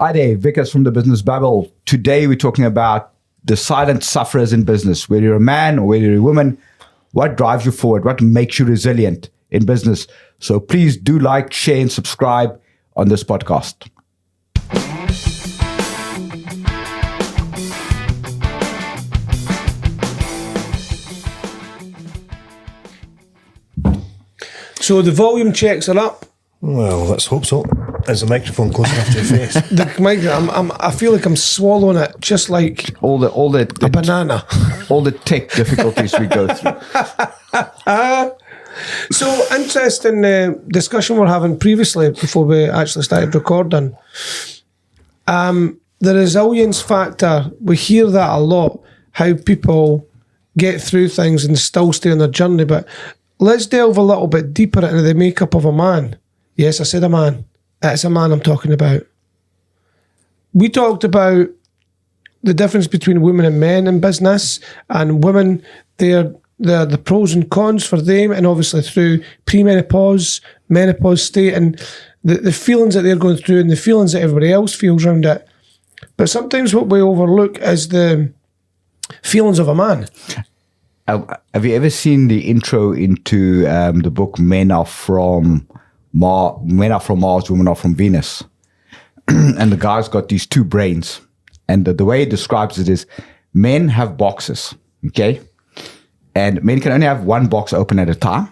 Hi there, Wicus from the Business Babble. Today we're talking about the silent sufferers in business. Whether you're a man or whether you're a woman, what drives you forward? What makes you resilient in business? So please do like, share, and subscribe on this podcast. So the volume checks are up. Well, let's hope so. Is the microphone close enough to your face? I feel like I'm swallowing it, just like All the a banana. all the tech difficulties we go through. So interesting discussion we're having previously before we actually started recording. The resilience factor, we hear that a lot, how people get through things and still stay on their journey, but let's delve a little bit deeper into the makeup of a man. Yes, I said a man. It's a man I'm talking about. We talked about the difference between women and men in business, and women, they're the pros and cons for them, and obviously through premenopause, menopause state, and the feelings that they're going through and the feelings that everybody else feels around it. But sometimes what we overlook is the feelings of a man. Have you ever seen the intro into the book Men Are From Mars, Women Are From Venus? And the guy's got these two brains. And the way he describes it is men have boxes, okay? And men can only have one box open at a time.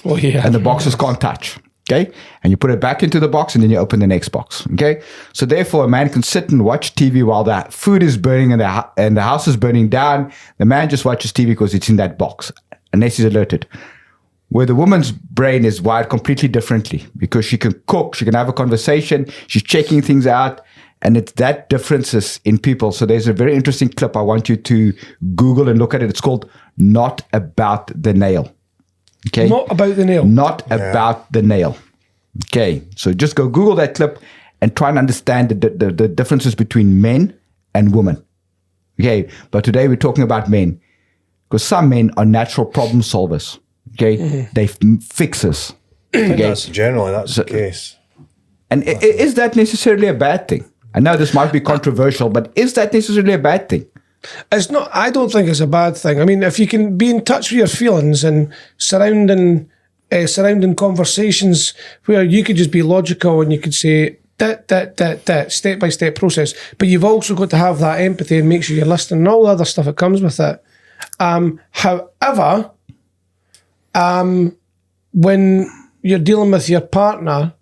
Oh, yeah. And the boxes can't touch, okay? And you put it back into the box and then you open the next box, okay? So therefore, a man can sit and watch TV while the food is burning and the house is burning down. The man just watches TV because it's in that box, unless he's alerted. Where the woman's brain is wired completely differently, because she can cook, she can have a conversation, she's checking things out, and it's that differences in people. So there's a very interesting clip I want you to Google and look at it. It's called Not About the Nail. Okay? Not about the nail. Not about the nail. Okay, so just go Google that clip and try and understand the differences between men and women. Okay, but today we're talking about men, because some men are natural problem solvers. Okay, they fixers. Okay, Generally, that's the case. And is that necessarily a bad thing? I know this might be controversial, but is that necessarily a bad thing? It's not. I don't think it's a bad thing. I mean, if you can be in touch with your feelings and surrounding conversations where you could just be logical and you could say that step-by-step process, but you've also got to have that empathy and make sure you're listening and all the other stuff that comes with it. However, when you're dealing with your partner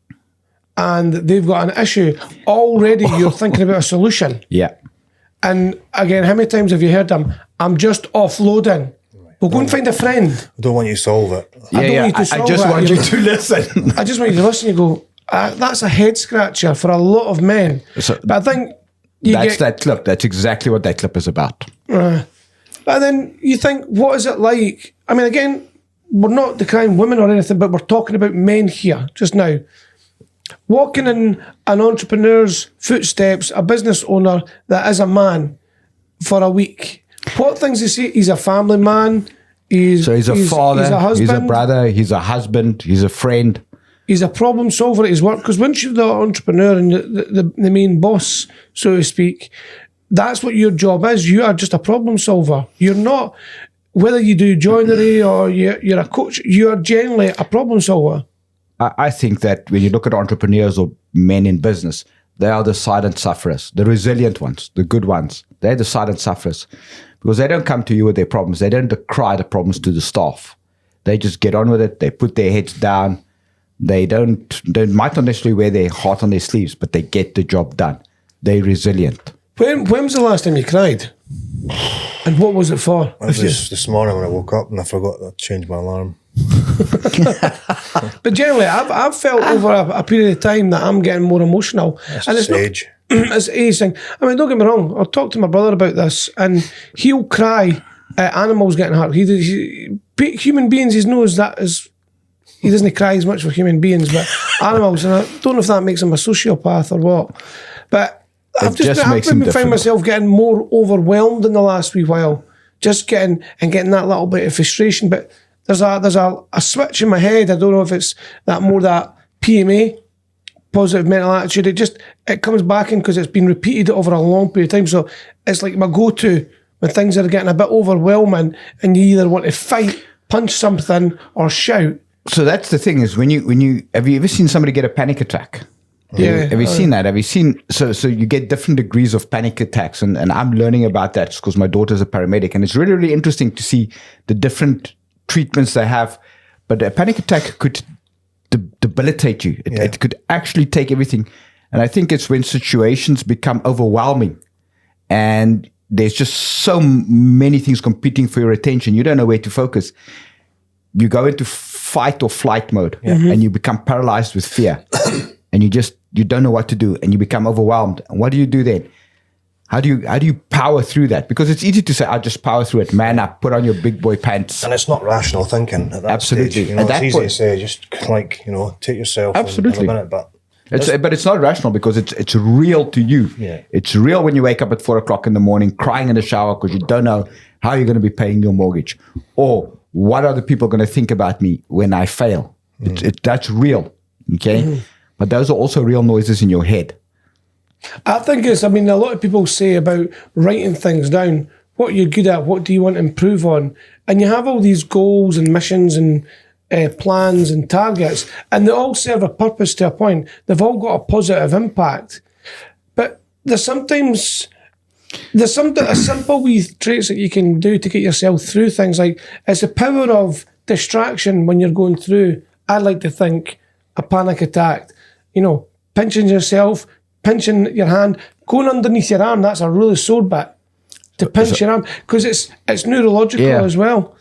and they've got an issue, already you're thinking about a solution. Yeah. And again, how many times have you heard them? I'm just offloading. Well, go and find a friend. I don't want you to solve it. I just want you to listen. I just want you to listen. You go, that's a head scratcher for a lot of men. So but I think that clip. That's exactly what that clip is about. But then you think, what is it like? I mean, again, we're not decrying women or anything, but we're talking about men here just now. Walking in an entrepreneur's footsteps, a business owner that is a man for a week. What things he say? He's a family man. He's a father. He's a husband. He's a brother. He's a husband. He's a friend. He's a problem solver at his work. Because once you're the entrepreneur and the main boss, so to speak, that's what your job is. You are just a problem solver. You're not, whether you do joinery or you're a coach, you are generally a problem solver. I think that when you look at entrepreneurs or men in business, they are the silent sufferers, the resilient ones, the good ones. They're the silent sufferers, because they don't come to you with their problems. They don't decry the problems to the staff. They just get on with it. They put their heads down. They might not necessarily wear their heart on their sleeves, but they get the job done. They're resilient. When was the last time you cried? And what was it for? It was this morning when I woke up and I forgot to change my alarm. But generally, I've felt over a period of time that I'm getting more emotional. That's and it's age. It's age thing. I mean, don't get me wrong. I'll talk to my brother about this, and he'll cry at animals getting hurt. Human beings, he knows that is. He doesn't cry as much for human beings, but animals. And I don't know if that makes him a sociopath or what. But I've been finding myself getting more overwhelmed in the last wee while. Just getting that little bit of frustration, but. There's a switch in my head. I don't know if it's that PMA, positive mental attitude. It comes back in because it's been repeated over a long period of time. So it's like my go-to when things are getting a bit overwhelming and you either want to fight, punch something, or shout. So that's the thing is when you have you ever seen somebody get a panic attack? Yeah. Have you seen that? Have you seen so you get different degrees of panic attacks, and I'm learning about that because my daughter's a paramedic, and it's really, really interesting to see the different treatments they have. But a panic attack could debilitate you. It could actually take everything. And I think it's when situations become overwhelming and there's just so many things competing for your attention. You don't know where to focus. You go into fight or flight mode and you become paralyzed with fear and you don't know what to do and you become overwhelmed. And what do you do then? How do you power through that? Because it's easy to say, I'll just power through it. Man up, put on your big boy pants. And it's not rational thinking at that Absolutely. stage. At that it's easy point, to say, just like, take yourself Absolutely. and have a minute, but it's not rational because it's real to you. Yeah. It's real when you wake up at 4 o'clock in the morning crying in the shower because you don't know how you're going to be paying your mortgage, or what are the people going to think about me when I fail. That's real, okay? But those are also real noises in your head. I think a lot of people say about writing things down, what you're good at, what do you want to improve on, and you have all these goals and missions and plans and targets, and they all serve a purpose to a point. They've all got a positive impact, but there's some simple wee traits that you can do to get yourself through things. Like it's the power of distraction when you're going through. I like to think a panic attack. Pinching yourself, pinching your hand, going underneath your arm. That's a really sore bit to pinch your arm because it's neurological as well.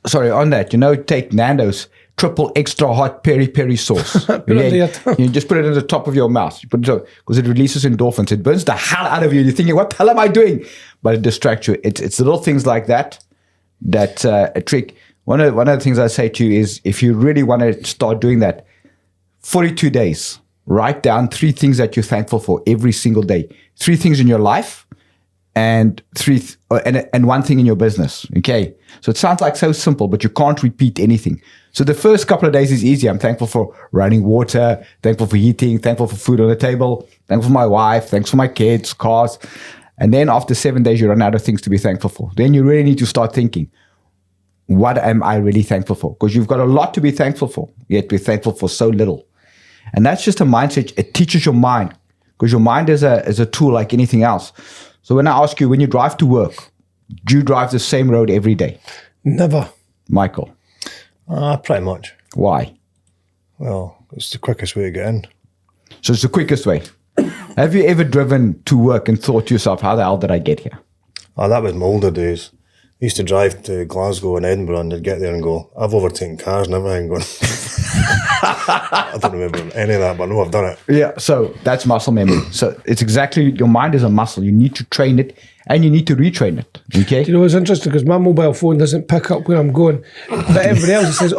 Sorry, on that, take Nando's triple extra hot peri sauce. You just put it in the top of your mouth. You put it because it releases endorphins. It burns the hell out of you. You're thinking, what the hell am I doing? But it distracts you. It's little things like that a trick. One of the things I say to you is if you really want to start doing that, 42 days, write down 3 things that you're thankful for every single day. 3 things in your life and 1 thing in your business. Okay. So it sounds like so simple, but you can't repeat anything. So the first couple of days is easy. I'm thankful for running water, thankful for heating, thankful for food on the table, thankful for my wife, thanks for my kids, cars. And then after 7 days, you run out of things to be thankful for. Then you really need to start thinking, what am I really thankful for? Because you've got a lot to be thankful for, yet we're thankful for so little. And that's just a mindset. It teaches your mind because your mind is a tool like anything else. So when I ask you, when you drive to work, do you drive the same road every day? Never. Michael? Pretty much. Why? Well, it's the quickest way to get in. So it's the quickest way. Have you ever driven to work and thought to yourself, how the hell did I get here? Oh, that was my older days. I used to drive to Glasgow and Edinburgh and I'd get there and go, I've overtaken cars and everything going. I don't remember any of that, but I know I've done it. Yeah, so that's muscle memory. So it's exactly, your mind is a muscle. You need to train it and you need to retrain it, okay? Do you know what's interesting? Because my mobile phone doesn't pick up where I'm going. But everybody else says,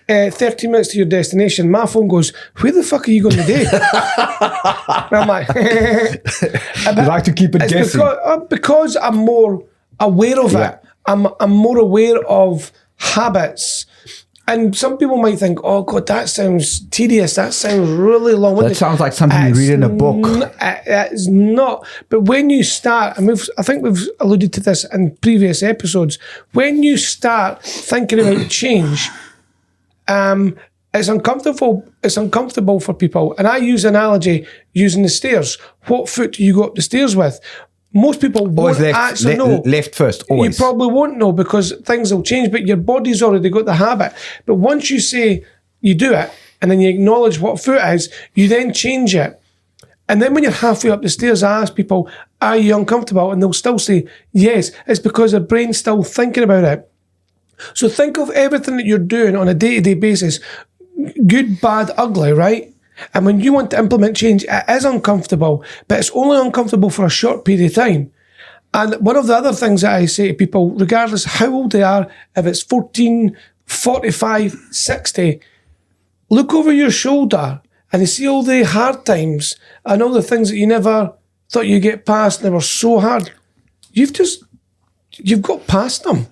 30 minutes to your destination. My phone goes, where the fuck are you going today? And I'm like, you like to keep it guessing. Because I'm more aware of it. I'm more aware of habits. And some people might think, oh God, that sounds tedious. That sounds really long. That sounds like something you read in a book. It's not. But when you start, and I think we've alluded to this in previous episodes, when you start thinking about change, it's uncomfortable. It's uncomfortable for people. And I use analogy using the stairs. What foot do you go up the stairs with? Most people won't actually know. Left first, always. You probably won't know because things will change, but your body's already got the habit. But once you say you do it, and then you acknowledge what foot is, you then change it. And then when you're halfway up the stairs, I ask people, are you uncomfortable? And they'll still say, yes. It's because their brain's still thinking about it. So think of everything that you're doing on a day-to-day basis, good, bad, ugly, right? And when you want to implement change, it is uncomfortable, but it's only uncomfortable for a short period of time. And one of the other things that I say to people, regardless how old they are, if it's 14, 45, 60, look over your shoulder and you see all the hard times and all the things that you never thought you'd get past and they were so hard. You've got past them.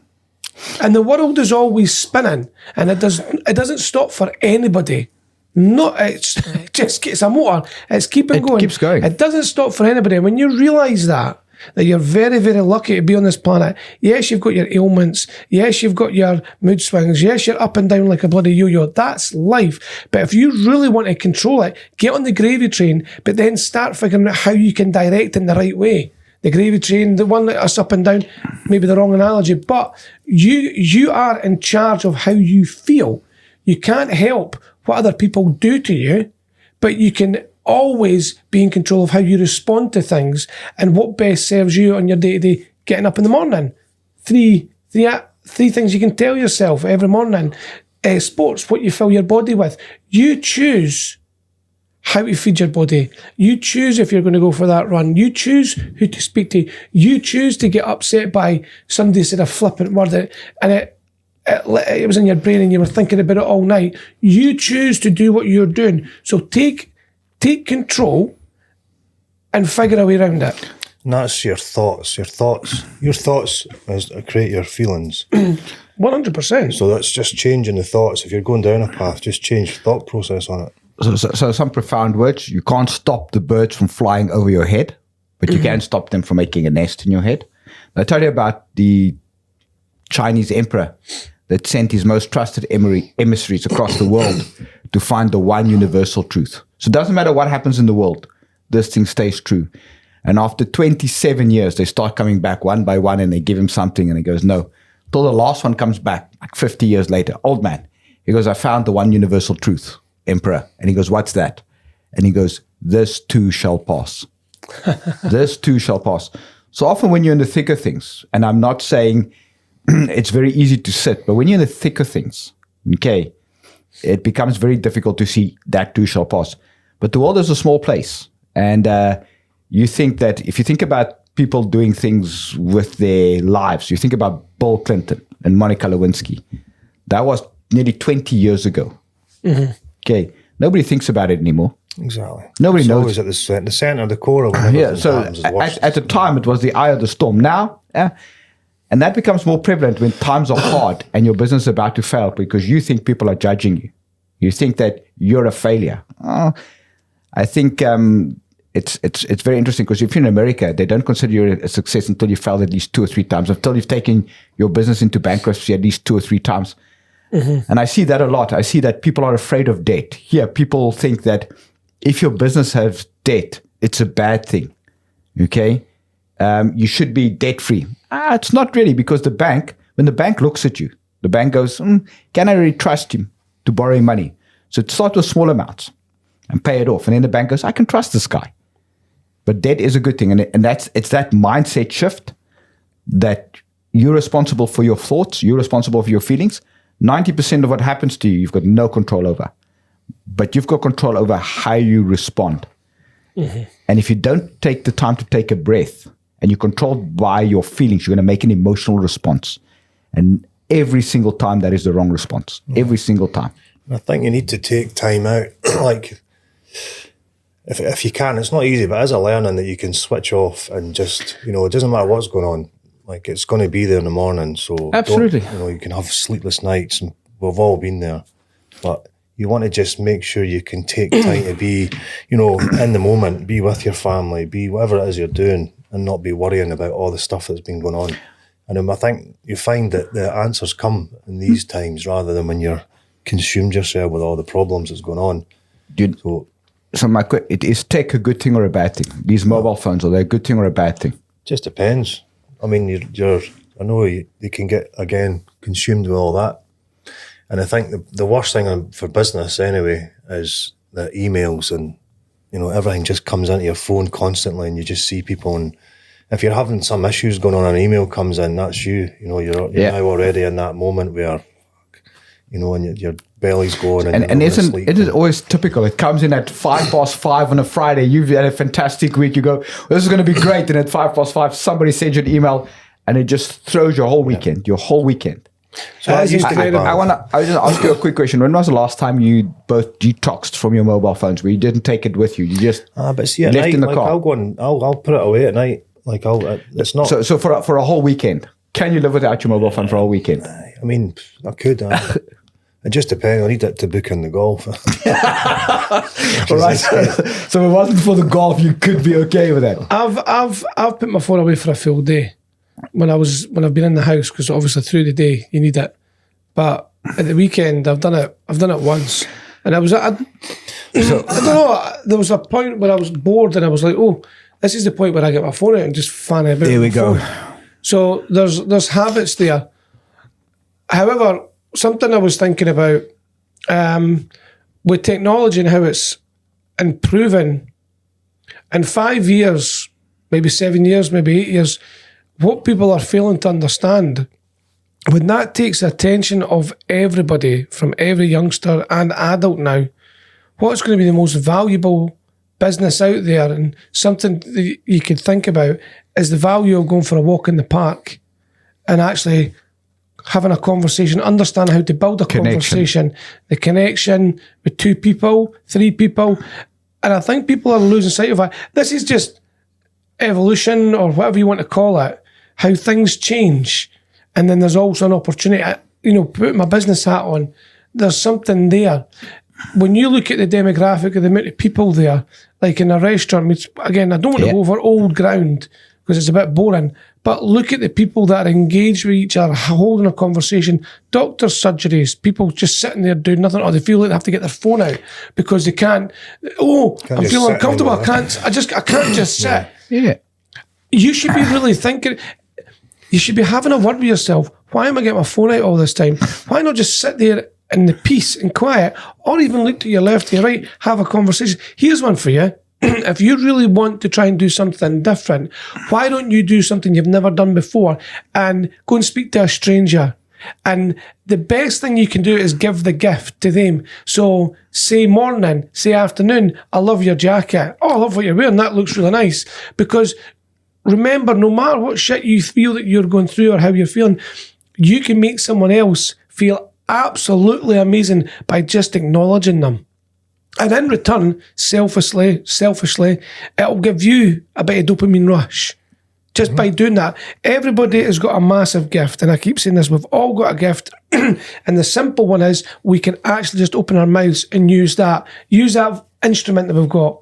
And the world is always spinning and it doesn't stop for anybody. No, it's it's a motor. It's keeping going. It keeps going. It doesn't stop for anybody. And when you realise that you're very, very lucky to be on this planet. Yes, you've got your ailments. Yes, you've got your mood swings. Yes, you're up and down like a bloody yo-yo. That's life. But if you really want to control it, get on the gravy train, but then start figuring out how you can direct in the right way. The gravy train, the one that's up and down, maybe the wrong analogy, but you are in charge of how you feel. You can't help what other people do to you, but you can always be in control of how you respond to things and what best serves you on your day-to-day getting up in the morning. Three things you can tell yourself every morning. Sports, what you fill your body with. You choose how to feed your body. You choose if you're going to go for that run. You choose who to speak to. You choose to get upset by somebody said a flippant word and it was in your brain and you were thinking about it all night. You choose to do what you're doing. So take control and figure a way around it. And that's your thoughts. Your thoughts create your feelings. 100%. So that's just changing the thoughts. If you're going down a path, just change the thought process on it. So some profound words. You can't stop the birds from flying over your head, but you can stop them from making a nest in your head. I tell you about the Chinese emperor that sent his most trusted emissaries across the world to find the one universal truth. So it doesn't matter what happens in the world, this thing stays true. And after 27 years, they start coming back one by one and they give him something and he goes, no. Till the last one comes back, like 50 years later, old man. He goes, I found the one universal truth, emperor. And he goes, what's that? And he goes, this too shall pass. This too shall pass. So often when you're in the thick of things, and I'm not saying it's very easy to sit, but when you're in the thick of things, okay, it becomes very difficult to see that too shall pass. But the world is a small place. And you think that if you think about people doing things with their lives, you think about Bill Clinton and Monica Lewinsky. That was nearly 20 years ago. Mm-hmm. Okay. Nobody thinks about it anymore. Exactly. Nobody knows. Always at the center, the core of whatever yeah, so happens. At the time, it was the eye of the storm. Now, and that becomes more prevalent when times are hard and your business is about to fail because you think people are judging you. You think that you're a failure. I think it's very interesting because if you're in America, they don't consider you a success until you failed at least 2 or 3 times, until you've taken your business into bankruptcy at least 2 or 3 times. Mm-hmm. And I see that a lot. I see that people are afraid of debt. Here, people think that if your business has debt, it's a bad thing. Okay? You should be debt-free. It's not really, because when the bank looks at you, the bank goes, can I really trust him to borrow money? So start with small amounts and pay it off. And then the bank goes, I can trust this guy. But debt is a good thing. And it's that mindset shift that you're responsible for your thoughts, you're responsible for your feelings. 90% of what happens to you, you've got no control over. But you've got control over how you respond. Mm-hmm. And if you don't take the time to take a breath and you're controlled by your feelings, you're going to make an emotional response. And every single time, that is the wrong response. Mm-hmm. Every single time. I think you need to take time out. Like, if you can, it's not easy, but as a learning that you can switch off and just, it doesn't matter what's going on. Like, it's going to be there in the morning. So absolutely, you can have sleepless nights, and we've all been there. But you want to just make sure you can take time to be, in the moment, be with your family, be whatever it is you're doing, and not be worrying about all the stuff that's been going on. And I think you find that the answers come in these times rather than when you're consumed yourself with all the problems that's going on. Dude, so is tech a good thing or a bad thing? These mobile phones, are they a good thing or a bad thing? Just depends. I mean, I know they can get, again, consumed with all that. And I think the worst thing for business anyway is the emails and, everything just comes into your phone constantly and you just see people. And if you're having some issues going on, an email comes in, that's you. You're now already in that moment where, and your belly's going. And it is always typical. It comes in at 5:05 on a Friday. You've had a fantastic week. You go, this is going to be great. And at 5:05, somebody sends you an email and it just throws your whole weekend, So I just ask you a quick question. When was the last time you both detoxed from your mobile phones, where you didn't take it with you? You just but see, at left night, in the car? I'll go and I'll put it away at night. Like it's not. So for a whole weekend, can you live without your mobile phone for a whole weekend? I mean, I could. It just depends. I need it to book in the golf. All right. So if it wasn't for the golf, you could be okay with that. I've put my phone away for a full day when I've been in the house, because obviously through the day you need it. But at the weekend I've done it once, and I don't know. There was a point where I was bored, and I was like, oh, this is the point where I get my phone out and just fan about. There we go. So there's habits there. However, something I was thinking about with technology and how it's improving, in 5 years, maybe 7 years, maybe 8 years, what people are failing to understand, when that takes the attention of everybody, from every youngster and adult now, what's going to be the most valuable business out there, and something that you could think about, is the value of going for a walk in the park and actually having a conversation, understand how to build a conversation, the connection with 2 people, 3 people. And I think people are losing sight of that. This is just evolution, or whatever you want to call it, how things change. And then there's also an opportunity, put my business hat on, there's something there. When you look at the demographic of the amount of people there, like in a restaurant, again, I don't want to go over old ground because it's a bit boring, but look at the people that are engaged with each other, holding a conversation. Doctors' surgeries, people just sitting there doing nothing, or they feel like they have to get their phone out because they can't. I'm feeling uncomfortable. I can't just sit. Yeah. You should be really thinking. You should be having a word with yourself. Why am I getting my phone out all this time? Why not just sit there in the peace and quiet, or even look to your left, to your right, have a conversation? Here's one for you. If you really want to try and do something different, why don't you do something you've never done before and go and speak to a stranger? And the best thing you can do is give the gift to them. So say morning, say afternoon, I love your jacket. Oh, I love what you're wearing. That looks really nice. Because remember, no matter what shit you feel that you're going through or how you're feeling, you can make someone else feel absolutely amazing by just acknowledging them. And in return, selfishly, it'll give you a bit of dopamine rush. Just by doing that. Everybody has got a massive gift, and I keep saying this, we've all got a gift. And the simple one is, we can actually just open our mouths and use that instrument that we've got,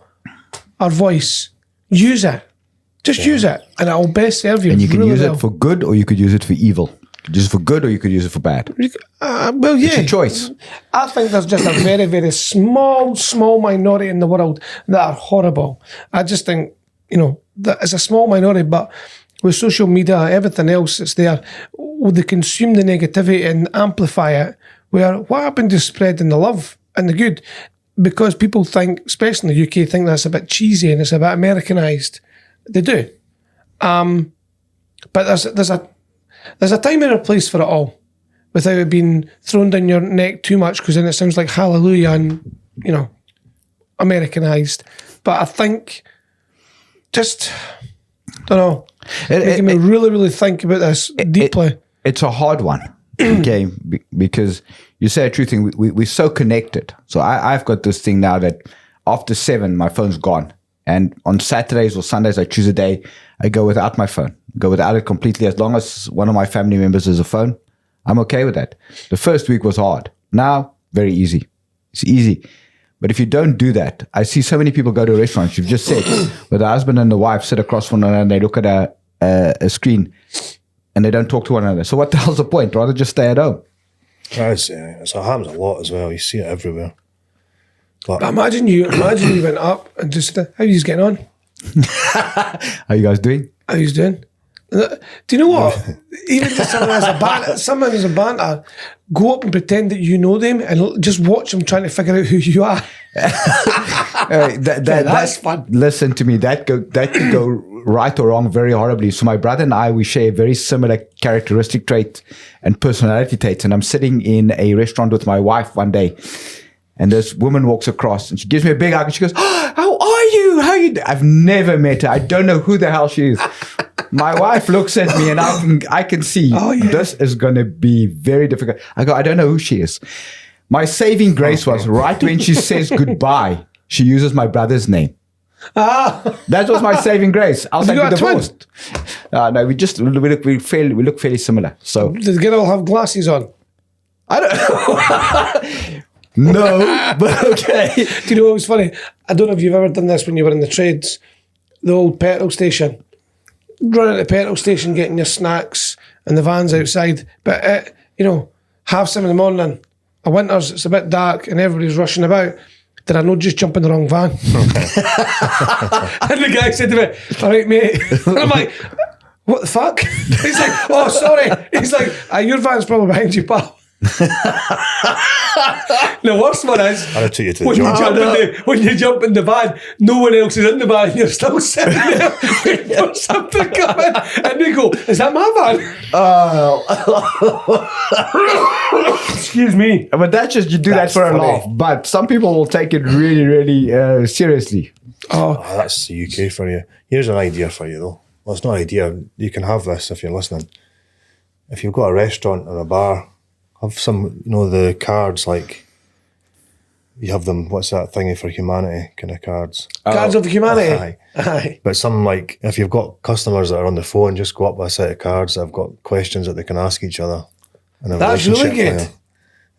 our voice. Use it. Just use it, and it'll best serve you. And you can really use well. it for good, or you could use it for evil. You could use it for good, or you could use it for bad. Well, yeah. It's your choice. I think there's just a very, very small minority in the world that are horrible. I just think, that it's a small minority, but with social media, everything else that's there, they consume the negativity and amplify it. Where what happened to spreading the love and the good? Because people think, especially in the UK, think that's a bit cheesy and it's a bit Americanized. They do. But there's a time and a place for it all, without it being thrown down your neck too much, because then it sounds like hallelujah and, Americanized. But I think just, don't know, making me really, really think about this deeply. It's a hard one, okay, because you say a true thing. We're so connected. So I've got this thing now that after 7, my phone's gone. And on Saturdays or Sundays, I choose a day, I go without my phone, go without it completely. As long as one of my family members has a phone, I'm okay with that. The first week was hard. Now, very easy. It's easy. But if you don't do that, I see so many people go to restaurants, you've just said, where the husband and the wife sit across from one another and they look at a screen and they don't talk to one another. So what the hell's the point? Rather just stay at home. It happens a lot as well. You see it everywhere. But imagine you went up and just said, how are you getting on? How you guys doing? How you doing? Do you know what? Even if someone has a banter, go up and pretend that you know them and just watch them trying to figure out who you are. That's fun. Listen to me. That could go right or wrong very horribly. So my brother and I, we share very similar characteristic traits and personality traits. And I'm sitting in a restaurant with my wife one day, and this woman walks across and she gives me a big hug and she goes, oh, how are you? How are you? I've never met her. I don't know who the hell she is. My wife looks at me and I can see this is going to be very difficult. I go, I don't know who she is. My saving grace was right when she says goodbye, she uses my brother's name. That was my saving grace. I was like, we're divorced. No, we look fairly similar. So did the girl have glasses on? I don't No, but okay. Do you know what was funny? I don't know if you've ever done this when you were in the trades, the old petrol station. Running to the petrol station, getting your snacks, and the van's outside. But, 7:30 in the morning, a winter's, it's a bit dark, and everybody's rushing about. Did I not just jump in the wrong van? And the guy said to me, all right, mate. And I'm like, what the fuck? He's like, oh, sorry. He's like, your van's probably behind you, pal. The worst one is I took you to the job. when you jump in the van, no one else is in the van, and you're still sitting there waiting for something to come in, and they go, "Is that my van?" Excuse me. But that's just, you do That's that for funny. a laugh. But some people will take it really, really seriously. Oh, That's the UK for you. Here's an idea for you, though. Well, it's not an idea. You can have this if you're listening. If you've got a restaurant or a bar, have some, the cards, like, you have them, what's that thingy for humanity kind of cards? Cards of Humanity. Aye. Aye. But some, like, if you've got customers that are on the phone, just go up with a set of cards that have got questions that they can ask each other. And a That's really relationship good. plan.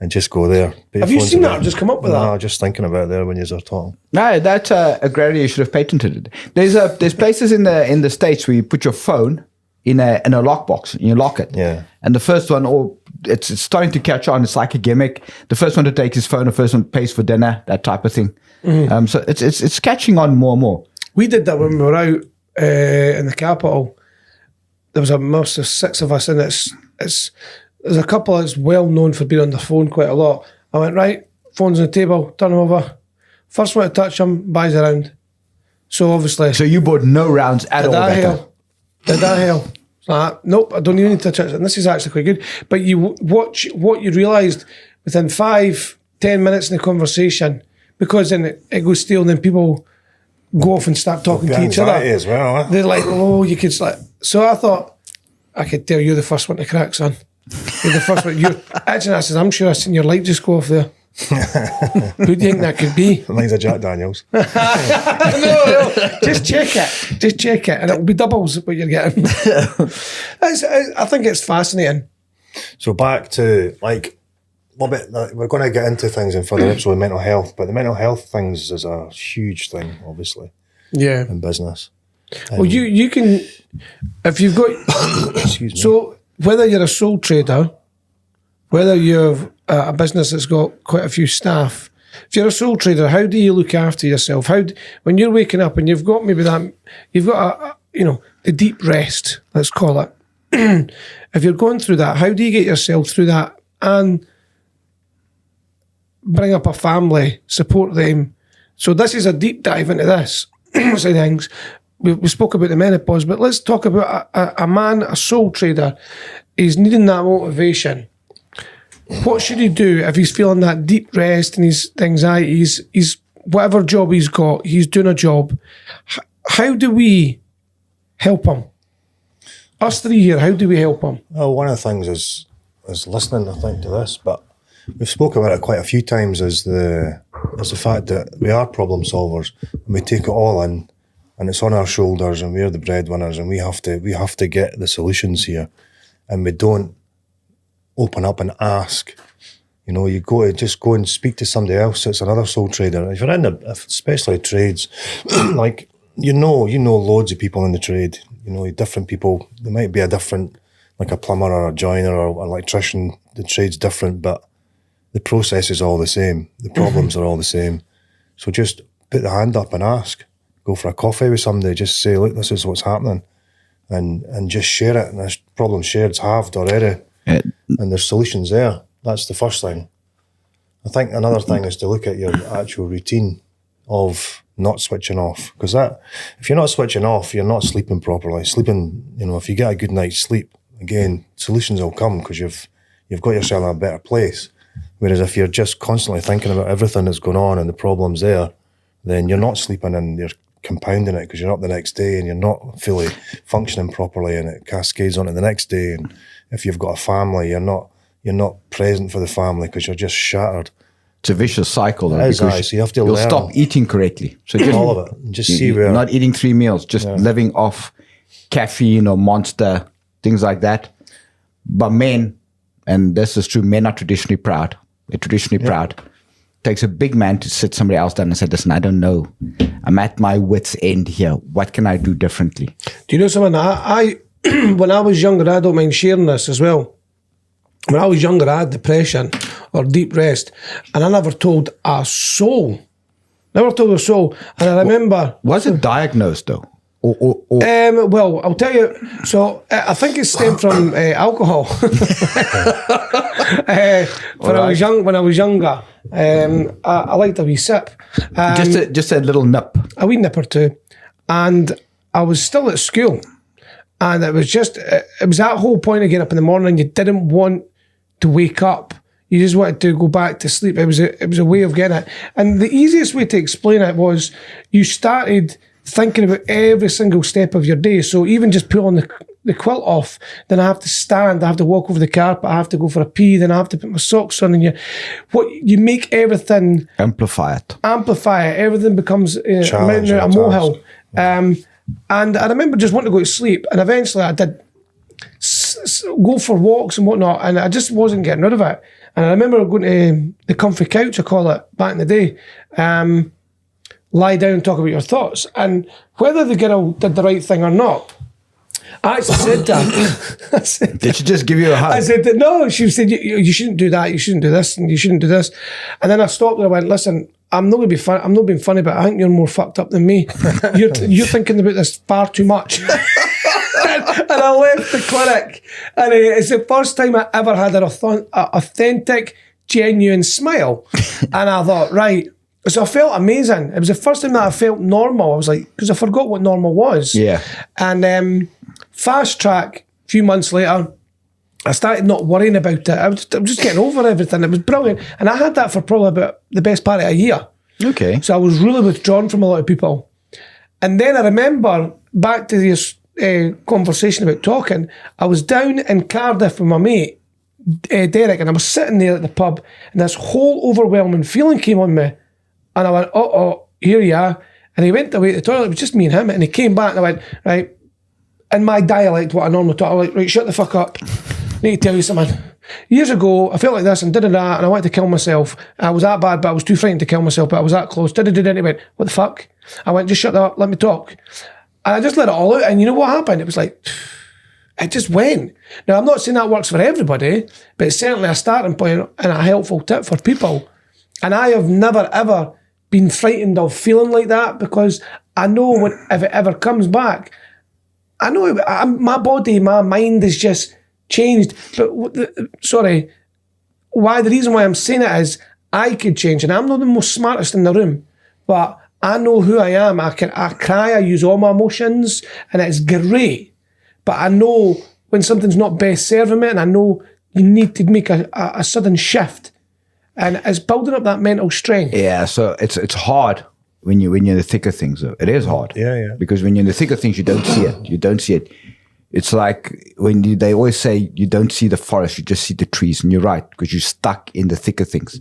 And just go there. Have you seen that or just come up with that? No, just thinking about it there when you were talking. No, that's a great idea. You should have patented it. There's places in the States where you put your phone in a lockbox and you lock it. Yeah. And the first one, it's starting to catch on. It's like a gimmick. The first one to take his phone, the first one pays for dinner, that type of thing. So it's catching on more and more. We did that when we were out in the capital. There was a most of 6 of us, and there's a couple that's well known for being on the phone quite a lot. I went, right, phone's on the table, turn them over. First one to touch them, buys a round. So obviously, So you bought no rounds at all that time. Did that help? Nope, I don't even need to touch it. And this is actually quite good. But you watch what you realised within 5-10 minutes in the conversation, because then it goes stale, and then people go off and start talking to each other. As well, huh? They're like, oh, you could like. So I thought, I could tell you're the first one to crack, son. You're the first one. Actually, I said, I'm sure I've seen your light just go off there. Who do you think that could be? Mine's a Jack Daniels. no, just check it, and it'll be doubles what you're getting. I think it's fascinating. So back to, like, we're going to get into things in further episode of mental health, but the mental health things is a huge thing, obviously, Yeah. in business. Well, you can, if you've got, Excuse me. so whether you're a sole trader, whether you've a business that's got quite a few staff, if you're a sole trader, how do you look after yourself? When you're waking up and you've got maybe that, you've got the deep rest, let's call it. If you're going through that, how do you get yourself through that and bring up a family, support them? So this is a deep dive into this side of things. We spoke about the menopause, but let's talk about a man, a sole trader. He's needing that motivation. What should he do if he's feeling that deep rest and his anxiety? He's whatever job he's got, he's doing a job. How do we help him? Us three here, how do we help him? Well, one of the things is listening, I think, to this, but we've spoken about it quite a few times, is the fact that we are problem solvers and we take it all in, and it's on our shoulders, and we're the breadwinners, and we have to get the solutions here, and we don't open up and ask. You go and speak to somebody else that's another sole trader. If you're in especially trades, like, loads of people in the trade, different people. There might be a different, like a plumber or a joiner or an electrician. The trade's different, but the process is all the same. The problems are all the same. So just put the hand up and ask. Go for a coffee with somebody. Just say, look, this is what's happening. And just share it. And this problem shared's halved already. And there's solutions there. That's the first thing. I think another thing is to look at your actual routine of not switching off. Because if you're not switching off, you're not sleeping properly. Sleeping, if you get a good night's sleep, again, solutions will come because you've got yourself in a better place. Whereas if you're just constantly thinking about everything that's going on and the problems there, then you're not sleeping and you're compounding it because you're up the next day and you're not fully functioning properly, and it cascades onto the next day. And if you've got a family, you're not present for the family because you're just shattered. It's a vicious cycle. Though, It is, because so you have to you'll learn stop eating correctly. So just all of it. And just see where. not eating 3 meals, just living off caffeine or Monster, things like that. But men, and this is true, men are traditionally proud. They're traditionally proud. It takes a big man to sit somebody else down and say, listen, I don't know. I'm at my wit's end here. What can I do differently? Do you know something? I when I was younger, I don't mind sharing this as well. When I was younger, I had depression or deep rest, and I never told a soul. Never told a soul. And I remember... Was it diagnosed, though? Well, I'll tell you. So I think it stemmed from alcohol. When I was younger, I liked a wee sip. Just a little nip. A wee nip or two. And I was still at school. And it was that whole point of getting up in the morning. You didn't want to wake up. You just wanted to go back to sleep. It was a way of getting it. And the easiest way to explain it was you started thinking about every single step of your day. So even just pulling the quilt off, then I have to stand, I have to walk over the carpet, I have to go for a pee, then I have to put my socks on, and you make everything... Amplify it. Everything becomes a molehill. And I remember just wanting to go to sleep, and eventually I did go for walks and whatnot, and I just wasn't getting rid of it. And I remember going to the comfy couch, I call it, back in the day. Lie down and talk about your thoughts. And whether the girl did the right thing or not, I actually said that. Did she just give you a hug? I said that, no, she said, you shouldn't do that, you shouldn't do this, and you shouldn't do this. And then I stopped and I went, listen, I'm not going to be fun. I'm not being funny, but I think you're more fucked up than me. You're thinking about this far too much. And I left the clinic, and it's the first time I ever had an authentic, genuine smile. And I thought, right. So I felt amazing. It was the first time that I felt normal. I was like, because I forgot what normal was. Yeah. And fast track, a few months later, I started not worrying about it. I was just getting over everything. It was brilliant. And I had that for probably about the best part of a year. Okay. So I was really withdrawn from a lot of people. And then I remember, back to this conversation about talking, I was down in Cardiff with my mate, Derek, and I was sitting there at the pub, and this whole overwhelming feeling came on me. And I went, here you are. And he went away to the toilet. It was just me and him. And he came back and I went, right, in my dialect, what I normally talk, I was like, right, shut the fuck up. I need to tell you something. Years ago, I felt like this and did that, and I wanted to kill myself. I was that bad, but I was too frightened to kill myself, but I was that close. And he went, what the fuck? I went, just shut up, let me talk. And I just let it all out. And you know what happened? It was like, it just went. Now, I'm not saying that works for everybody, but it's certainly a starting point and a helpful tip for people. And I have never, ever been frightened of feeling like that, because I know if it ever comes back, I know my body, my mind is just changed. But the reason why I'm saying it is I could change, and I'm not the most smartest in the room, but I know who I am. I cry, I use all my emotions, and it's great. But I know when something's not best serving me, and I know you need to make a sudden shift. And it's building up that mental strength. Yeah, so it's hard when you're in the thick of things. It is hard. Yeah. Because when you're in the thick of things, you don't see it. You don't see it. It's like when they always say you don't see the forest, you just see the trees. And you're right, because you're stuck in the thick of things.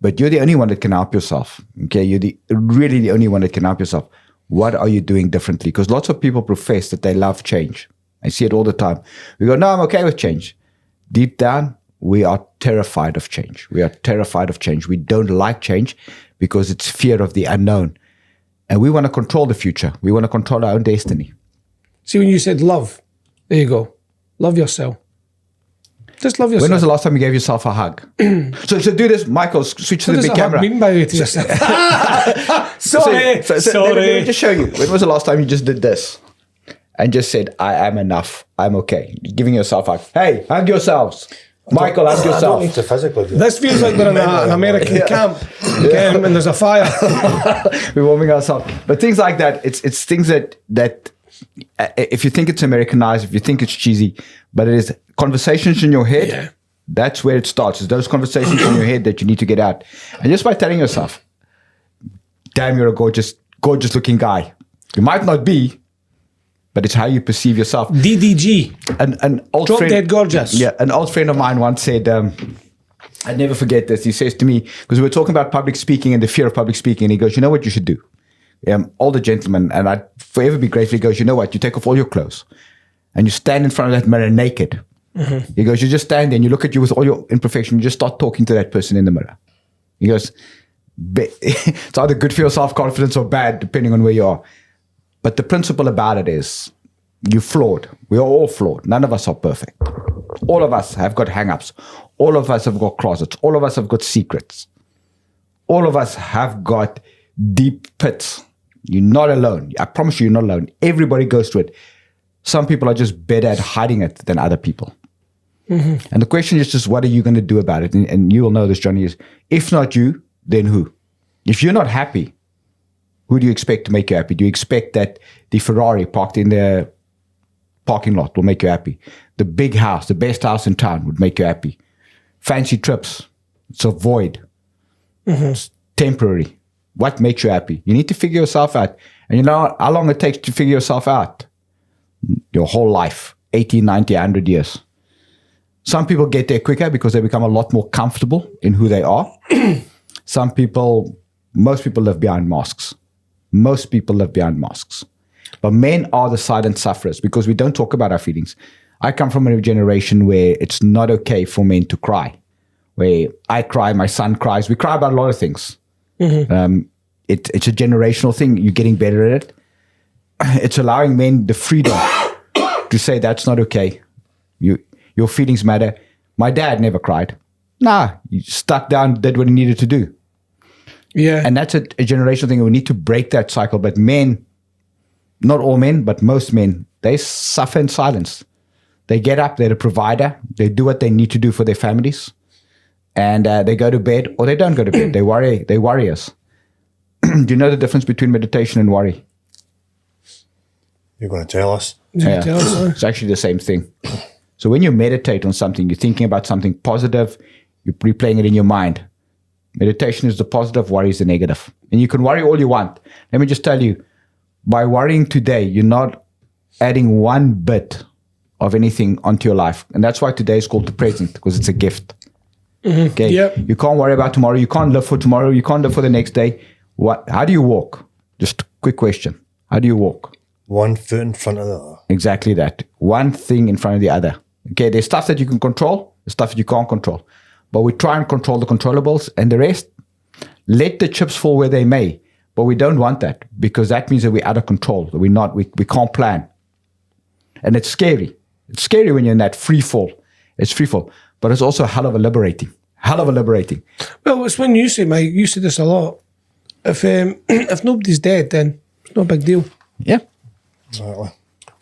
But you're the only one that can help yourself. Okay, you're really the only one that can help yourself. What are you doing differently? Because lots of people profess that they love change. I see it all the time. We go, no, I'm okay with change. Deep down, we are terrified of change. We are terrified of change. We don't like change because it's fear of the unknown. And we want to control the future. We want to control our own destiny. See, when you said love, there you go. Love yourself. Just love yourself. When was the last time you gave yourself a hug? so do this, Michael, switch to the big camera. What does a hug mean by to yourself? Sorry. Let me just show you. When was the last time you just did this? And just said, I am enough. I'm okay. You're giving yourself a hug. Hey, hug yourselves. Michael, hug yourself. I don't need to physically do this feels like we're in an American camp. And there's a fire. We're warming ourselves. But things like that, it's things that if you think it's Americanized, if you think it's cheesy, but it is conversations in your head. Yeah. That's where it starts. It's those conversations in your head that you need to get out. And just by telling yourself, damn, you're a gorgeous looking guy. You might not be, but it's how you perceive yourself. DDG. An old Drop friend, dead gorgeous. Yeah, an old friend of mine once said, I'd never forget this. He says to me, because we were talking about public speaking and the fear of public speaking, and he goes, you know what you should do? Older gentleman, and I'd forever be grateful. He goes, you know what? You take off all your clothes and you stand in front of that mirror naked He goes, you just stand there and you look at you with all your imperfection. You just start talking to that person in the mirror. He goes, it's either good for your self-confidence or bad, depending on where you are. But the principle about it is you're flawed. We are all flawed. None of us are perfect. All of us have got hang-ups. All of us have got closets. All of us have got secrets. All of us have got deep pits. You're not alone. I promise you, you're not alone. Everybody goes through it. Some people are just better at hiding it than other people. And the question is just, what are you going to do about it? And you will know this, Johnny, is if not you, then who? If you're not happy, who do you expect to make you happy? Do you expect that the Ferrari parked in the parking lot will make you happy? The big house, the best house in town would make you happy. Fancy trips, it's a void. It's temporary. What makes you happy? You need to figure yourself out. And you know how long it takes to figure yourself out? Your whole life, 80, 90, 100 years. Some people get there quicker because they become a lot more comfortable in who they are. Most people live behind masks. Most people live behind masks. But men are the silent sufferers because we don't talk about our feelings. I come from a generation where it's not okay for men to cry. Where I cry, my son cries. We cry about a lot of things. It's a generational thing. You're getting better at it. It's allowing men the freedom to say that's not okay. Your feelings matter. My dad never cried. Nah, he stuck down, did what he needed to do. Yeah. And that's a generational thing. We need to break that cycle. But men, not all men, but most men, they suffer in silence. They get up, they're a provider. They do what they need to do for their families. And they go to bed or they don't go to bed. They worry us. Do you know the difference between meditation and worry? You're going to tell us? Yeah. It's actually the same thing. So when you meditate on something, you're thinking about something positive, you're replaying it in your mind. Meditation is the positive, worry is the negative. And you can worry all you want. Let me just tell you, by worrying today, you're not adding one bit of anything onto your life. And that's why today is called the present, because it's a gift. Okay. Yep. You can't worry about tomorrow. You can't live for tomorrow. You can't live for the next day. How do you walk? Just a quick question. How do you walk? One foot in front of the other. Exactly that. One thing in front of the other. Okay, there's stuff that you can control, there's stuff that you can't control. But we try and control the controllables, and the rest, let the chips fall where they may. But we don't want that, because that means that we're out of control. That we can't plan. And it's scary. It's scary when you're in that free fall. It's free fall. But it's also hell of a liberating. Well, it's when you say, Mike, you say this a lot. If nobody's dead, then it's no big deal. Yeah. Exactly.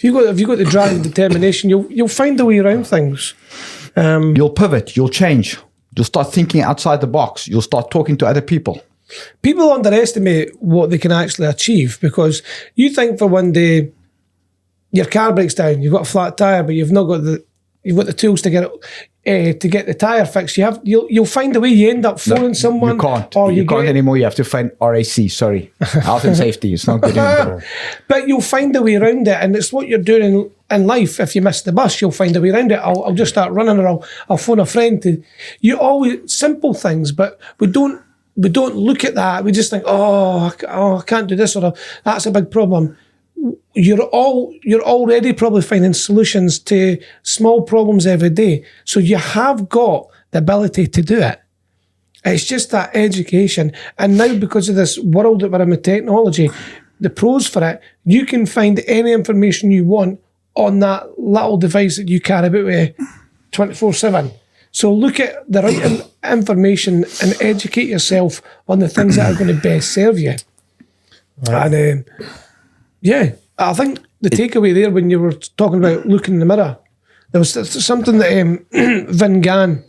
If you got the drive and determination, you'll find a way around things. You'll pivot. You'll change. You'll start thinking outside the box. You'll start talking to other people. People underestimate what they can actually achieve, because you think for one day your car breaks down, you've got a flat tire, but you've not got the tools to get the tire fixed. You'll find a way. You end up phoning someone. You can't. Or you can't anymore. You have to find RAC. Sorry, health and safety. It's not good anymore. But you'll find a way around it, and it's what you're doing in life. If you miss the bus, you'll find a way around it. I'll just start running, or I'll phone a friend. You always simple things, but we don't look at that. We just think, I can't do this, or that's a big problem. You're already probably finding solutions to small problems every day. So you have got the ability to do it. It's just that education. And now, because of this world that we're in with technology, the pros for it, you can find any information you want on that little device that you carry about with 24/7. So look at the right information and educate yourself on the things that are going to best serve you. Right. And I think the takeaway there, when you were talking about looking in the mirror, there was something that Vin Gann,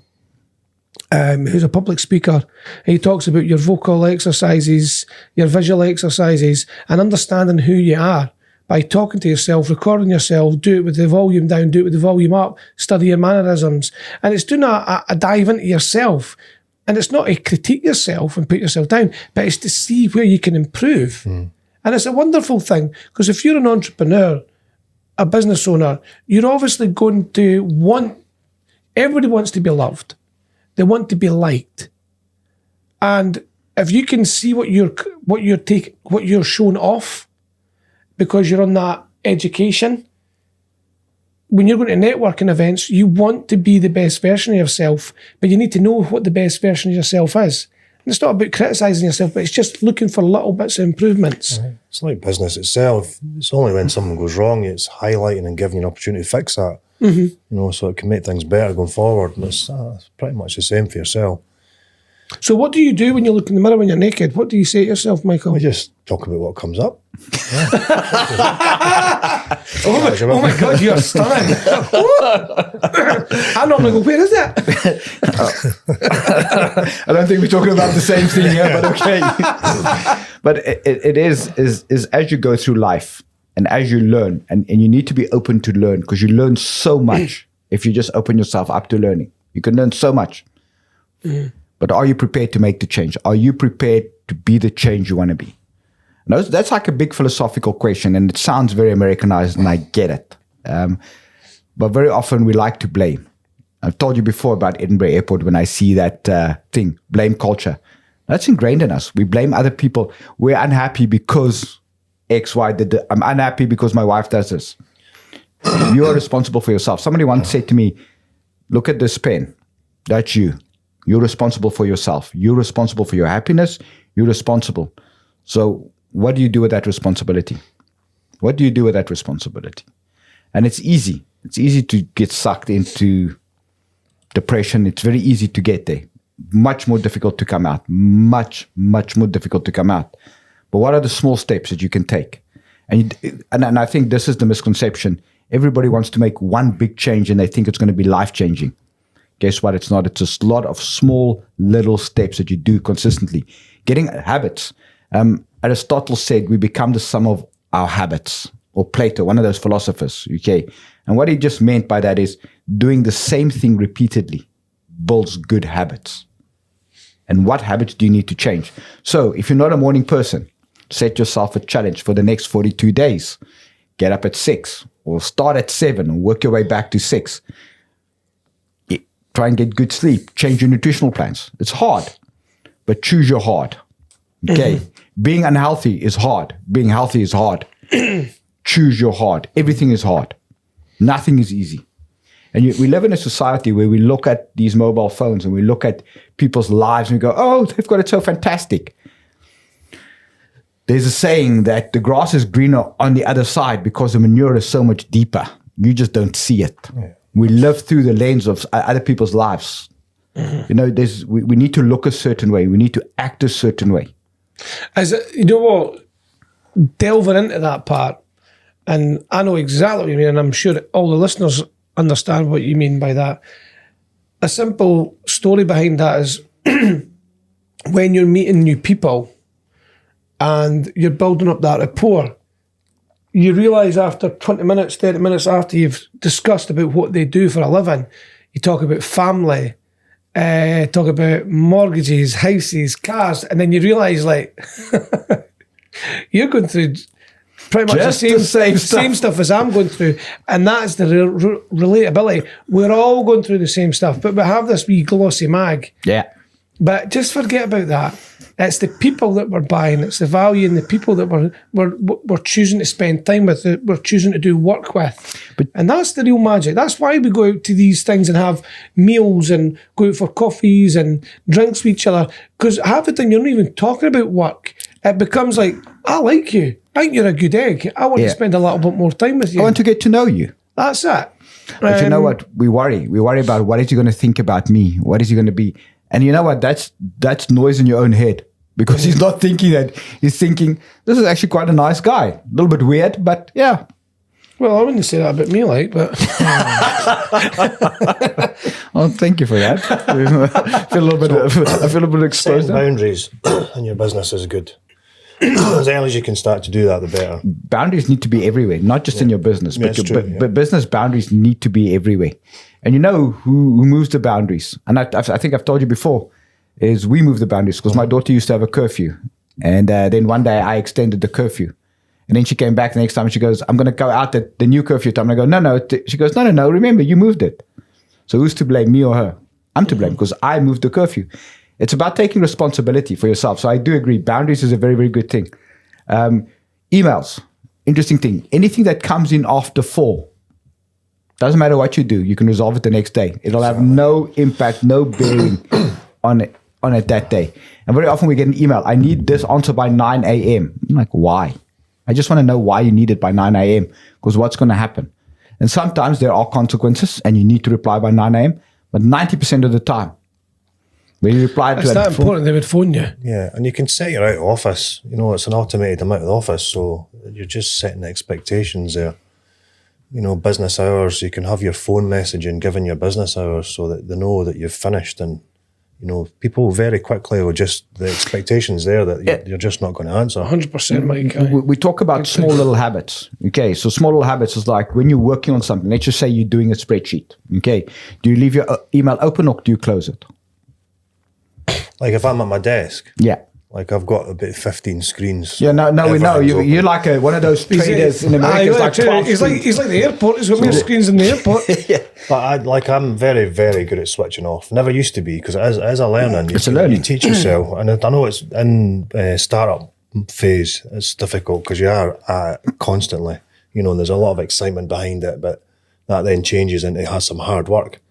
who's a public speaker, he talks about your vocal exercises, your visual exercises, and understanding who you are by talking to yourself, recording yourself, do it with the volume down, do it with the volume up, study your mannerisms. And it's doing a dive into yourself. And it's not to critique yourself and put yourself down, but it's to see where you can improve. And it's a wonderful thing, because if you're an entrepreneur, a business owner, you're obviously going to everybody wants to be loved. They want to be liked. And if you can see what you're showing off, because you're on that education, when you're going to networking events, you want to be the best version of yourself, but you need to know what the best version of yourself is. And it's not about criticising yourself, but it's just looking for little bits of improvements. It's like business itself. It's only when something goes wrong, it's highlighting and giving you an opportunity to fix that. You know, so it can make things better going forward. And it's pretty much the same for yourself. So what do you do when you look in the mirror when you're naked? What do you say to yourself, Michael? We just talk about what comes up. Oh my God, you're stunning. I normally go, where is it? I don't think we're talking about the same thing here, but okay. But it is as you go through life and as you learn, and you need to be open to learn, because you learn so much if you just open yourself up to learning. You can learn so much. But are you prepared to make the change? Are you prepared to be the change you want to be? And that's like a big philosophical question, and it sounds very Americanized, and I get it. But very often we like to blame. I've told you before about Edinburgh Airport when I see that thing, blame culture. That's ingrained in us. We blame other people. We're unhappy because X, Y did I'm unhappy because my wife does this. You are responsible for yourself. Somebody once said to me, look at this pen. That's you. You're responsible for yourself. You're responsible for your happiness. You're responsible. So what do you do with that responsibility? What do you do with that responsibility? And it's easy. It's easy to get sucked into depression. It's very easy to get there. Much more difficult to come out. Much, much more difficult to come out. But what are the small steps that you can take? And I think this is the misconception. Everybody wants to make one big change and they think it's going to be life-changing. Guess what? It's not. It's just a lot of small little steps that you do consistently. Getting habits. Aristotle said we become the sum of our habits, or Plato, one of those philosophers. Okay. And what he just meant by that is doing the same thing repeatedly builds good habits. And what habits do you need to change? So if you're not a morning person, set yourself a challenge for the next 42 days. Get up at 6 or start at 7 and work your way back to 6. Try and get good sleep. Change your nutritional plans. It's hard, but choose your hard. Okay. Being unhealthy is hard. Being healthy is hard. Choose your hard. Everything is hard. Nothing is easy. And we live in a society where we look at these mobile phones and we look at people's lives and we go, oh, they've got it so fantastic. There's a saying that the grass is greener on the other side because the manure is so much deeper. You just don't see it. Yeah. We live through the lens of other people's lives. You know, we need to look a certain way. We need to act a certain way. You know what? Delving into that part, and I know exactly what you mean, and I'm sure all the listeners understand what you mean by that. A simple story behind that is when you're meeting new people and you're building up that rapport, you realise after 20 minutes, 30 minutes after you've discussed about what they do for a living, you talk about family, talk about mortgages, houses, cars, and then you realise, like, you're going through pretty much just the same stuff as I'm going through. And that's the relatability. We're all going through the same stuff, but we have this wee glossy mag. Yeah. But just forget about that. It's the people that we're buying. It's the value in the people that we're choosing to spend time with, that we're choosing to do work with. And that's the real magic. That's why we go out to these things and have meals and go out for coffees and drinks with each other. Because half the time you're not even talking about work. It becomes like, I like you. I think you're a good egg. I want to spend a little bit more time with you. I want to get to know you. That's it. But you know what? We worry. We worry about what is he going to think about me? What is he going to be? And you know what? That's noise in your own head, because he's not thinking that. He's thinking, this is actually quite a nice guy. A little bit weird, but yeah. Well, I wouldn't say that about me, like, but... Oh, thank you for that. I feel a little bit exposed. Setting boundaries in your business is good. As early as you can start to do that, the better. Boundaries need to be everywhere, not just in your business, but business boundaries need to be everywhere. And you know who moves the boundaries? And I think I've told you before, is we move the boundaries, because my daughter used to have a curfew. And then one day I extended the curfew. And then she came back the next time and she goes, I'm going to go out at the new curfew time. And I go, no. She goes, no, remember, you moved it. So who's to blame, me or her? I'm to blame, because I moved the curfew. It's about taking responsibility for yourself. So I do agree. Boundaries is a very, very good thing. Emails, interesting thing. Anything that comes in after 4, Doesn't matter what you do, you can resolve it the next day. It'll have no impact, no bearing on it that day. And very often we get an email, I need this answer by 9 a.m. I'm like, why? I just want to know why you need it by 9 a.m. because what's going to happen? And sometimes there are consequences and you need to reply by 9 a.m. But 90% of the time, when you reply to It's that important they would phone you. Yeah, and you can set your out of office. You know, it's an automated amount of office, so you're just setting expectations there. You know, business hours, you can have your phone messaging given your business hours so that they know that you've finished. And, you know, people very quickly will just, the expectations there that you're just not going to answer. 100%, Mike. We talk about small little habits. Okay, so small little habits is like when you're working on something, let's just say you're doing a spreadsheet. Okay, do you leave your email open or do you close it? Like if I'm at my desk, Yeah. like I've got about 15 screens. Yeah, no, we know. Everything's open. You're like one of those traders in America. It's like 12 he's like the airport. He's got more screens in the airport. But I'm very, very good at switching off. Never used to be, because as a learning, you teach yourself. And I know it's in startup phase, it's difficult because you are constantly, you know, and there's a lot of excitement behind it, but that then changes into it has some hard work.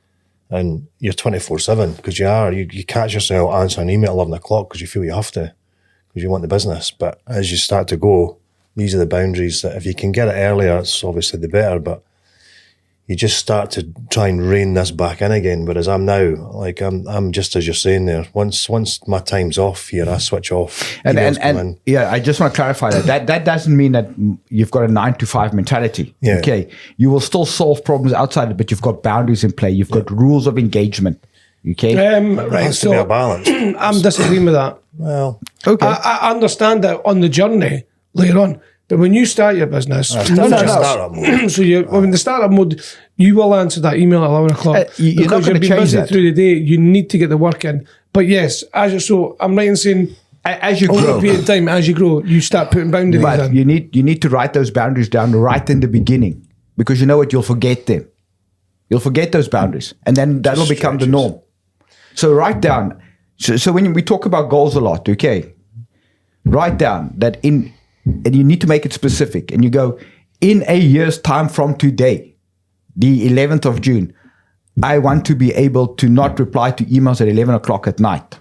And you're 24/7 because you catch yourself answering an email at 11 o'clock because you feel you have to, because you want the business. But as you start to go, these are the boundaries that if you can get it earlier, it's obviously the better. But you just start to try and rein this back in again. Whereas I'm now, like I'm just as you're saying there. Once my time's off here, I switch off. And yeah, I just want to clarify that doesn't mean that you've got a 9 to 5 mentality. Yeah. Okay, you will still solve problems outside it, but you've got boundaries in play. You've got rules of engagement. Okay, There Right, has to be a so balance. I'm disagreeing with that. Well, okay. I understand that on the journey later on, but when you start your business, no. Startup mode. so when the startup mode, you will answer that email at 11 o'clock you're not because gonna you've been change busy that. through the day. You need to get the work in. But yes, I'm right in saying As you over grow, a period of time, as you grow, you start putting boundaries but in. you need to write those boundaries down right in the beginning, because you know what, you'll forget them. You'll forget those boundaries, and then that'll become the norm. So write down. So when we talk about goals a lot, okay, write down that and you need to make it specific. And you go, in a year's time from today, the 11th of June, I want to be able to not reply to emails at 11 o'clock at night.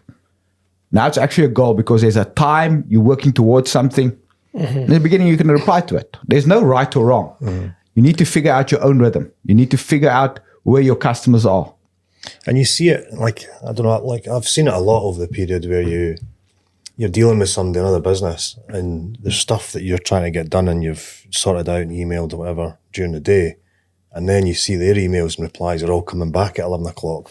Now it's actually a goal because there's a time you're working towards something. Mm-hmm. In the beginning, you can reply to it. There's no right or wrong. Mm-hmm. You need to figure out your own rhythm. You need to figure out where your customers are. And you see it, like, I don't know, like I've seen it a lot over the period where you're dealing with somebody in another business and there's stuff that you're trying to get done and you've sorted out and emailed or whatever during the day. And then you see their emails and replies are all coming back at 11 o'clock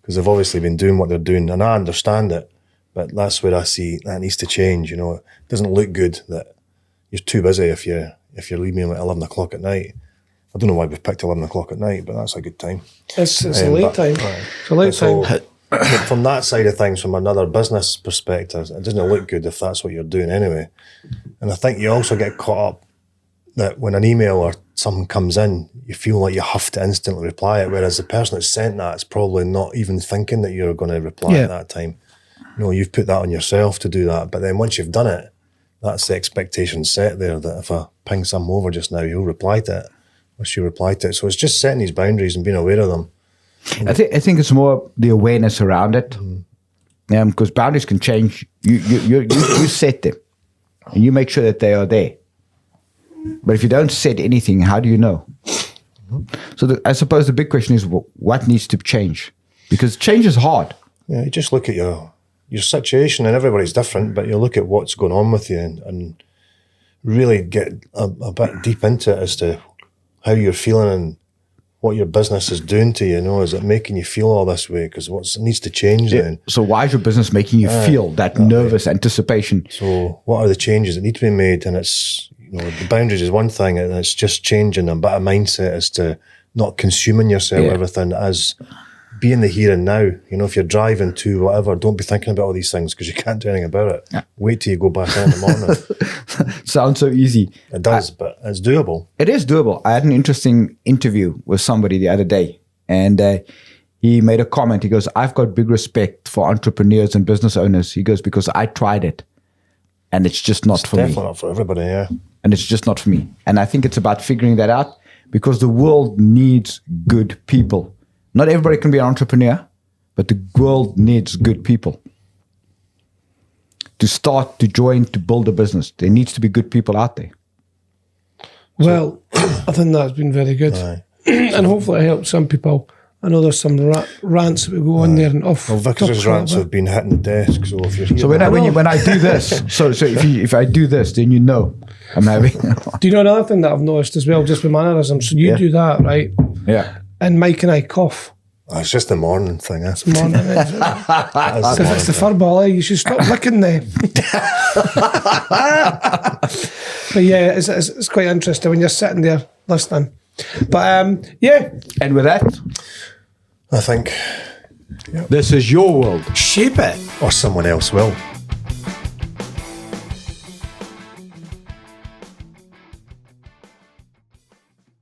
because they've obviously been doing what they're doing. And I understand it, but that's where I see that needs to change. You know, it doesn't look good that you're too busy if you're emailing at 11 o'clock at night. I don't know why we've picked 11 o'clock at night, but that's a good time. It's a late time. It's a late time. From that side of things, from another business perspective, it doesn't look good if that's what you're doing anyway. And I think you also get caught up that when an email or something comes in, you feel like you have to instantly reply it, whereas the person that sent that is probably not even thinking that you're going to reply at that time. You know, you've put that on yourself to do that. But then once you've done it, that's the expectation set there that if I ping something over just now, you'll reply to it. Or she'll reply to it. So it's just setting these boundaries and being aware of them. I think it's more the awareness around it, because boundaries can change. You set them, and you make sure that they are there. But if you don't set anything, how do you know? So I suppose the big question is, what needs to change? Because change is hard. Yeah, you just look at your situation, and everybody's different, but you look at what's going on with you and really get a bit deep into it as to how you're feeling and what your business is doing to you. You know, is it making you feel all this way? Because what needs to change then? So why is your business making you feel that nervous anticipation? So what are the changes that need to be made? And it's, you know, the boundaries is one thing, and it's just changing a bit of mindset as to not consuming yourself everything as be in the here and now. You know, if you're driving to whatever, don't be thinking about all these things because you can't do anything about it. Yeah. Wait till you go back in the morning. Sounds so easy. It does, but it's doable. It is doable. I had an interesting interview with somebody the other day, and he made a comment. He goes, I've got big respect for entrepreneurs and business owners. He goes, because I tried it, and it's just not for me. Definitely not for everybody, yeah. And it's just not for me. And I think it's about figuring that out, because the world needs good people. Not everybody can be an entrepreneur, but the world needs good people. To start, to join, to build a business. There needs to be good people out there. Well, I think that's been very good. And hopefully it helps some people. I know there's some rants that we go on there and off. Well, Wicus' rants have been hitting the desk, so if you're here... So when I do this, so if I do this, then you know I'm having... Do you know another thing that I've noticed as well, just with mannerisms? So you do that, right? Yeah. And Mike and I cough. It's just the morning thing, It's morning. It's the fur ball, you should stop licking them. But yeah, it's quite interesting when you're sitting there listening. But yeah. And with that, I think this is your world. Shape it. or someone else will.